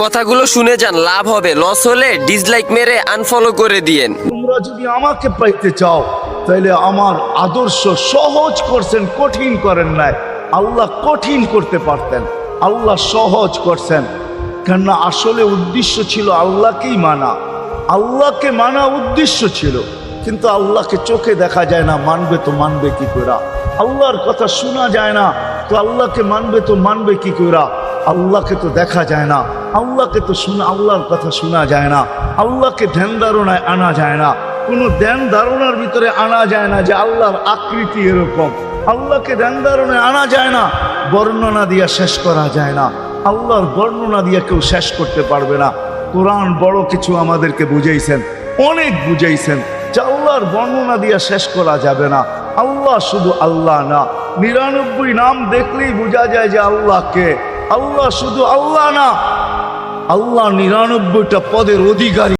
কথাগুলো শুনে যান, লাভ হবে, লস হলে ডিসলাইক মেরে আনফলো করে দিয়েন। তোমরা যদি আমাকে পাইতে চাও তাহলে আমার আদর্শ সহজ করছেন, কঠিন করেন নাই। আল্লাহ কঠিন করতে পারতেন, আল্লাহ সহজ করছেন। কেননা আসলে উদ্দেশ্য ছিল আল্লাহকেই মানা, আল্লাহকে মানা উদ্দেশ্য ছিল। কিন্তু আল্লাহকে চোখে দেখা যায় না, মানবে তো মানবে কি করে? আল্লাহর কথা শোনা যায় না, তো আল্লাহকে মানবে তো মানবে কি করে? আল্লাহকে তো দেখা যায় না, আল্লাহকে তো আল্লাহর কথা শোনা যায় না, আল্লাহকে ধ্যান ধারণায় আনা যায় না, কোনো ধ্যান ধারণার ভিতরে আনা যায় না যে আল্লাহর আকৃতি এরকম। আল্লাহকে ধ্যান ধারণায় আনা যায় না, বর্ণনা দিয়া শেষ করা যায় না। আল্লাহর বর্ণনা দিয়ে কেউ শেষ করতে পারবে না। কোরআন বড় কিছু আমাদেরকে বুঝাইছেন, অনেক বুঝাইছেন যে আল্লাহর বর্ণনা দিয়ে শেষ করা যাবে না। আল্লাহ শুধু আল্লাহ না, 99 নাম দেখলেই বোঝা যায় যে আল্লাহকে। আল্লাহ শুধু আল্লাহ না, আল্লাহ 99টা পদের অধিকারী।